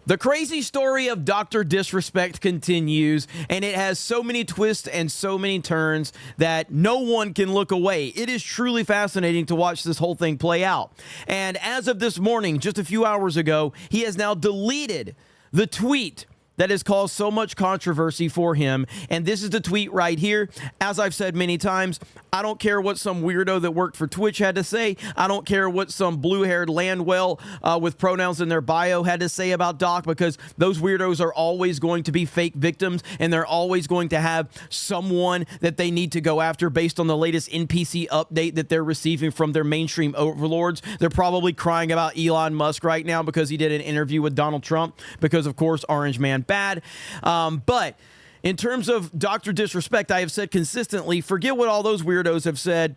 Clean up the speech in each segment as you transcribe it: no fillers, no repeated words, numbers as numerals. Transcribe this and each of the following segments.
The crazy story of Dr. Disrespect continues, and it has so many twists and so many turns that no one can look away. It is truly fascinating to watch this whole thing play out. And as of this morning, just a few hours ago, he has now deleted the tweet that has caused so much controversy for him. And this is the tweet right here. As I've said many times, I don't care what some weirdo that worked for Twitch had to say. I don't care what some blue-haired landwell with pronouns in their bio had to say about Doc, because those weirdos are always going to be fake victims, and they're always going to have someone that they need to go after based on the latest NPC update that they're receiving from their mainstream overlords. They're probably crying about Elon Musk right now because he did an interview with Donald Trump, because, of course, Orange Man bad. But in terms of Dr. Disrespect, I have said consistently, forget what all those weirdos have said.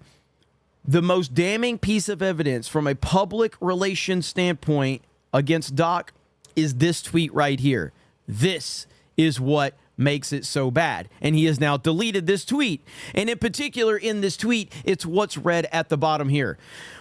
The most damning piece of evidence from a public relations standpoint against Doc is this tweet right here. This is what makes it so bad. And he has now deleted this tweet. And in particular, in this tweet, it's what's read at the bottom here.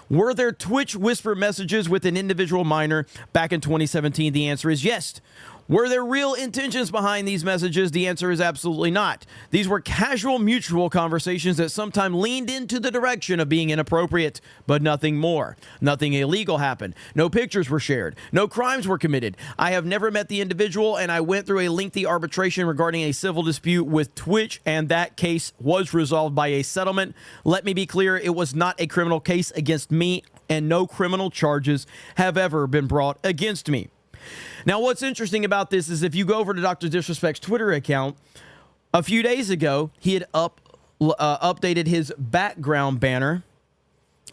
Were there Twitch whisper messages with an individual minor back in 2017? The answer is yes. Were there real intentions behind these messages? The answer is absolutely not. These were casual, mutual conversations that sometimes leaned into the direction of being inappropriate, but nothing more. Nothing illegal happened. No pictures were shared. No crimes were committed. I have never met the individual, and I went through a lengthy arbitration regarding a civil dispute with Twitch, and that case was resolved by a settlement. Let me be clear, it was not a criminal case against me, and no criminal charges have ever been brought against me. Now, what's interesting about this is if you go over to Dr. Disrespect's Twitter account, a few days ago, he had updated his background banner,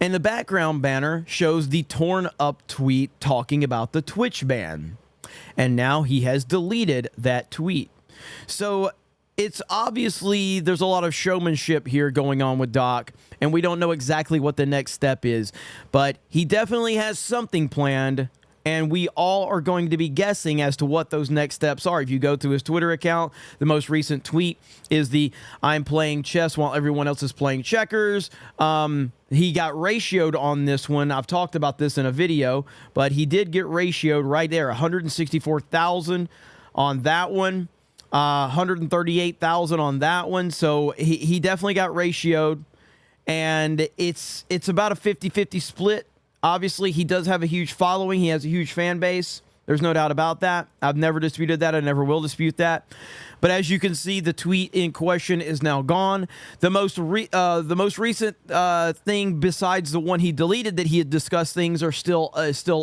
and the background banner shows the torn up tweet talking about the Twitch ban. And now he has deleted that tweet. So it's obviously there's a lot of showmanship here going on with Doc, and we don't know exactly what the next step is, but he definitely has something planned. And we all are going to be guessing as to what those next steps are. If you go to his Twitter account, the most recent tweet is the "I'm playing chess while everyone else is playing checkers." He got ratioed on this one. I've talked about this in a video, but he did get ratioed right there. 164,000 on that one, 138,000 on that one. So he definitely got ratioed, and it's about a 50-50 split. Obviously, he does have a huge following. He has a huge fan base. There's no doubt about that. I've never disputed that. I never will dispute that. But as you can see, the tweet in question is now gone. The most recent thing besides the one he deleted that he had discussed things are still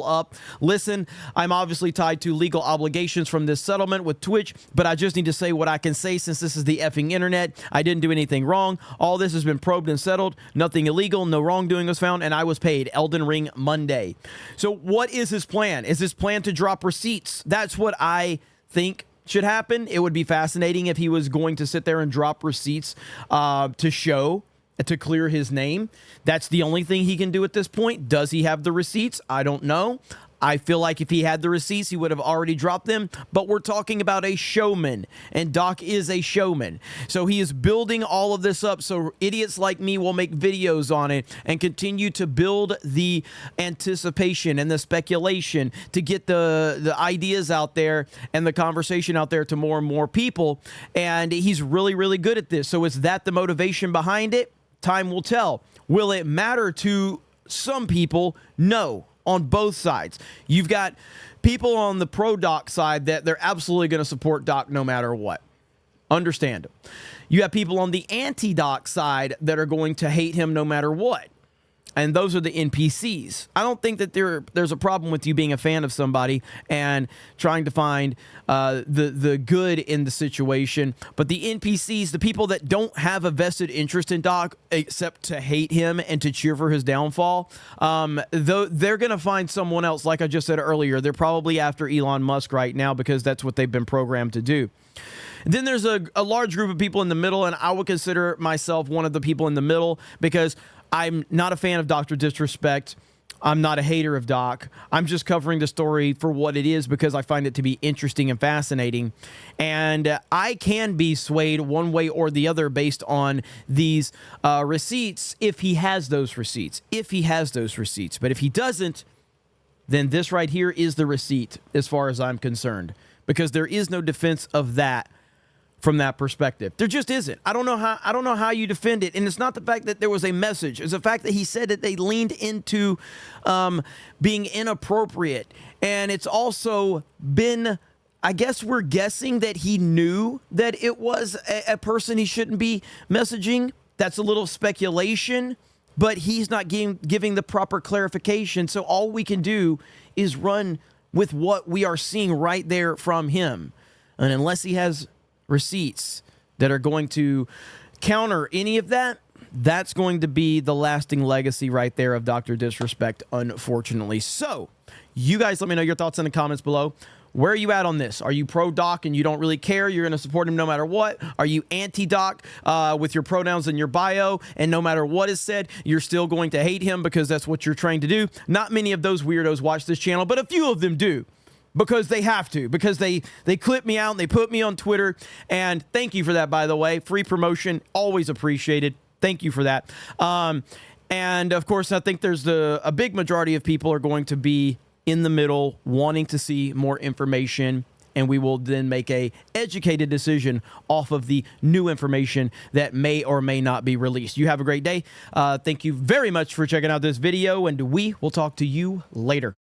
up. Listen, I'm obviously tied to legal obligations from this settlement with Twitch, but I just need to say what I can say since this is the effing internet. I didn't do anything wrong. All this has been probed and settled. Nothing illegal. No wrongdoing was found, and I was paid. Elden Ring Monday. So what is his plan? Is his plan to drop receipts? That's what I think should happen. It would be fascinating if he was going to sit there and drop receipts to show, to clear his name. That's the only thing he can do at this point. Does he have the receipts? I don't know. I feel like if he had the receipts, he would have already dropped them. But we're talking about a showman, and Doc is a showman. So he is building all of this up so idiots like me will make videos on it and continue to build the anticipation and the speculation to get the ideas out there and the conversation out there to more and more people. And he's really, really good at this. So is that the motivation behind it? Time will tell. Will it matter to some people? No. On both sides. You've got people on the pro-Doc side that they're absolutely going to support Doc no matter what. Understand. You have people on the anti-Doc side that are going to hate him no matter what. And those are the NPCs. I don't think that there's a problem with you being a fan of somebody and trying to find the good in the situation. But the NPCs, the people that don't have a vested interest in Doc except to hate him and to cheer for his downfall, they're going to find someone else. Like I just said earlier, they're probably after Elon Musk right now because that's what they've been programmed to do. Then there's a large group of people in the middle, and I would consider myself one of the people in the middle because I'm not a fan of Dr. Disrespect. I'm not a hater of Doc. I'm just covering the story for what it is because I find it to be interesting and fascinating. And I can be swayed one way or the other based on these receipts if he has those receipts. But if he doesn't, then this right here is the receipt as far as I'm concerned, because there is no defense of that from that perspective. There just isn't. I don't know how you defend it. And it's not the fact that there was a message. It's the fact that he said that they leaned into being inappropriate. And it's also been, I guess we're guessing that he knew that it was a person he shouldn't be messaging. That's a little speculation, but he's not giving the proper clarification. So all we can do is run with what we are seeing right there from him. And unless he has receipts that are going to counter any of that, that's going to be the lasting legacy right there of Dr. Disrespect, unfortunately. So you guys let me know your thoughts in the comments below. Where are you at on this? Are you pro-Doc and you don't really care? You're going to support him no matter what? Are you anti-Doc with your pronouns in your bio, and no matter what is said, you're still going to hate him because that's what you're trained to do? Not many of those weirdos watch this channel, but a few of them do. Because they have to, because they clip me out and they put me on Twitter. And thank you for that, by the way. Free promotion, always appreciated. Thank you for that. And of course, I think there's a big majority of people are going to be in the middle, wanting to see more information. And we will then make a educated decision off of the new information that may or may not be released. You have a great day. Thank you very much for checking out this video, and we will talk to you later.